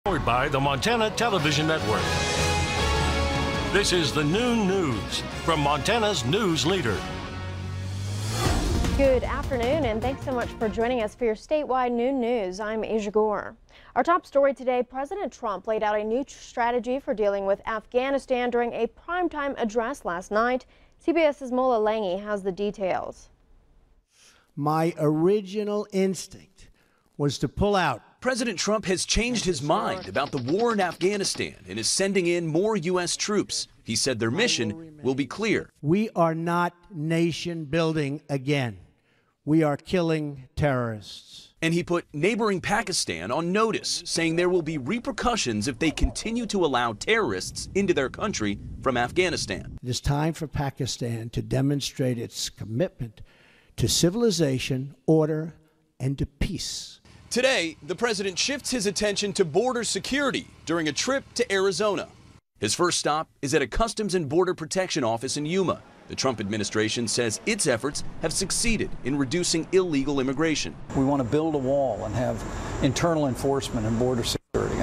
Powered by the Montana Television Network. This is the Noon News from Montana's news leader. Good afternoon, and thanks so much for joining us for your statewide noon news. I'm Aja Goare. Our top story today, President Trump laid out a new strategy for dealing with Afghanistan during a primetime address last night. CBS's Mola Langi has the details. My original instinct was to pull out. President Trump has changed his mind about the war in Afghanistan and is sending in more U.S. troops. He said their mission will be clear. We are not nation building again. We are killing terrorists. And he put neighboring Pakistan on notice, saying there will be repercussions if they continue to allow terrorists into their country from Afghanistan. It is time for Pakistan to demonstrate its commitment to civilization, order, and to peace. Today, the president shifts his attention to border security during a trip to Arizona. His first stop is at a Customs and Border Protection office in Yuma. The Trump administration says its efforts have succeeded in reducing illegal immigration. We want to build a wall and have internal enforcement and border security.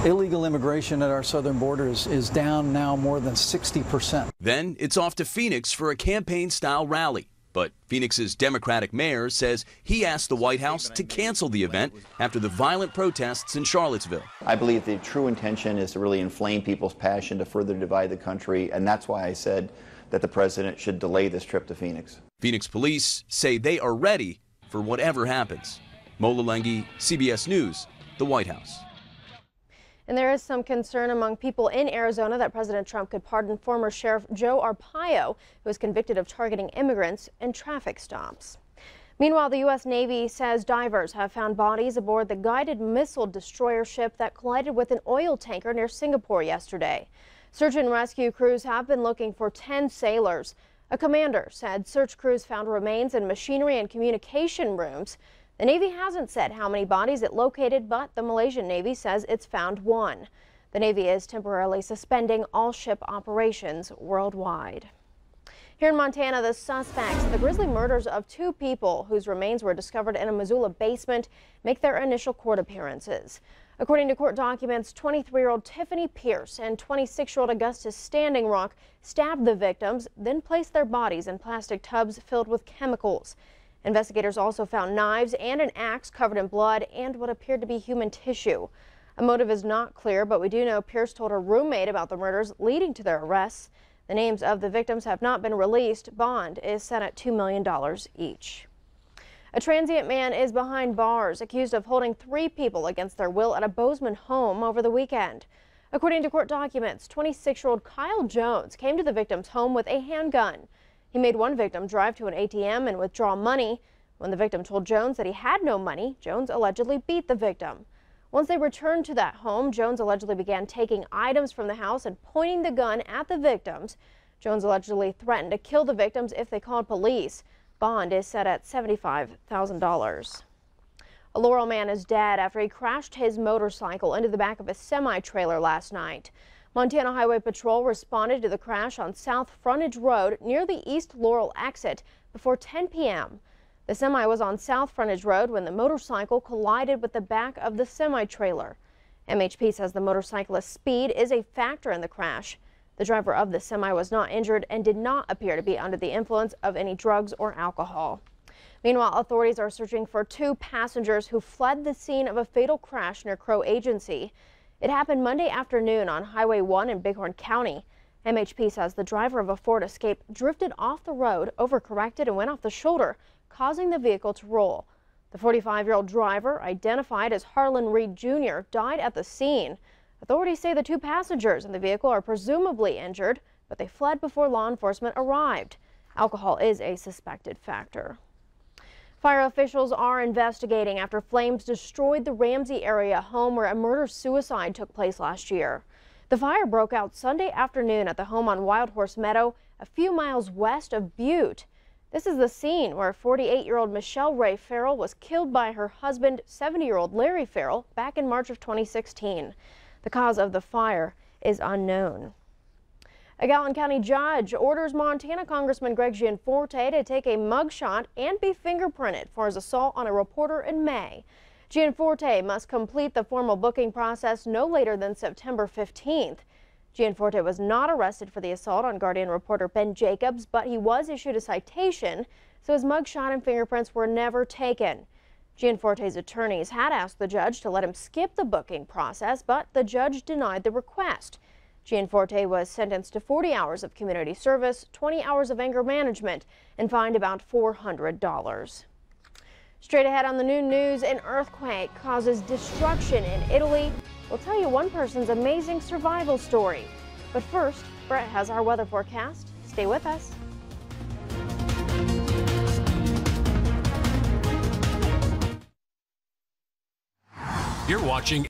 Illegal immigration at our southern border is down now more than 60%. Then it's off to Phoenix for a campaign-style rally. But Phoenix's Democratic mayor says he asked the White House to cancel the event after the violent protests in Charlottesville. I believe the true intention is to really inflame people's passion to further divide the country, and that's why I said that the president should delay this trip to Phoenix. Phoenix police say they are ready for whatever happens. Mola Langi, CBS News, the White House. And there is some concern among people in Arizona that President Trump could pardon former Sheriff Joe Arpaio, who was convicted of targeting immigrants in traffic stops. Meanwhile, the U.S. Navy says divers have found bodies aboard the guided missile destroyer ship that collided with an oil tanker near Singapore yesterday. Search and rescue crews have been looking for 10 sailors. A commander said search crews found remains in machinery and communication rooms. The Navy hasn't said how many bodies it located, but the Malaysian Navy says it's found one. The Navy is temporarily suspending all ship operations worldwide. Here in Montana, the suspects in the grisly murders of two people whose remains were discovered in a Missoula basement make their initial court appearances. According to court documents, 23-year-old Tiffany Pierce and 26-year-old Augustus Standing Rock stabbed the victims, then placed their bodies in plastic tubs filled with chemicals. Investigators also found knives and an axe covered in blood and what appeared to be human tissue. A motive is not clear, but we do know Pierce told her roommate about the murders leading to their arrests. The names of the victims have not been released. Bond is set at $2 million each. A transient man is behind bars accused of holding 3 people against their will at a Bozeman home over the weekend. According to court documents, 26-year-old Kyle Jones came to the victim's home with a handgun. He made one victim drive to an ATM and withdraw money. When the victim told Jones that he had no money, Jones allegedly beat the victim. Once they returned to that home, Jones allegedly began taking items from the house and pointing the gun at the victims. Jones allegedly threatened to kill the victims if they called police. Bond is set at $75,000. A Laurel man is dead after he crashed his motorcycle into the back of a semi-trailer last night. Montana Highway Patrol responded to the crash on South Frontage Road near the East Laurel exit before 10 p.m. The semi was on South Frontage Road when the motorcycle collided with the back of the semi-trailer. MHP says the motorcyclist's speed is a factor in the crash. The driver of the semi was not injured and did not appear to be under the influence of any drugs or alcohol. Meanwhile, authorities are searching for 2 passengers who fled the scene of a fatal crash near Crow Agency. It happened Monday afternoon on Highway 1 in Bighorn County. MHP says the driver of a Ford Escape drifted off the road, overcorrected, and went off the shoulder, causing the vehicle to roll. The 45-year-old driver, identified as Harlan Reed Jr., died at the scene. Authorities say the 2 passengers in the vehicle are presumably injured, but they fled before law enforcement arrived. Alcohol is a suspected factor. Fire officials are investigating after flames destroyed the Ramsey area home where a murder-suicide took place last year. The fire broke out Sunday afternoon at the home on Wild Horse Meadow, a few miles west of Butte. This is the scene where 48-year-old Michelle Ray Farrell was killed by her husband, 70-year-old Larry Farrell, back in March of 2016. The cause of the fire is unknown. A Gallatin County judge orders Montana Congressman Greg Gianforte to take a mugshot and be fingerprinted for his assault on a reporter in May. Gianforte must complete the formal booking process no later than September 15th. Gianforte was not arrested for the assault on Guardian reporter Ben Jacobs, but he was issued a citation, so his mugshot and fingerprints were never taken. Gianforte's attorneys had asked the judge to let him skip the booking process, but the judge denied the request. Gianforte was sentenced to 40 hours of community service, 20 hours of anger management, and fined about $400. Straight ahead on the noon news, an earthquake causes destruction in Italy. We'll tell you one person's amazing survival story. But first, Brett has our weather forecast. Stay with us. You're watching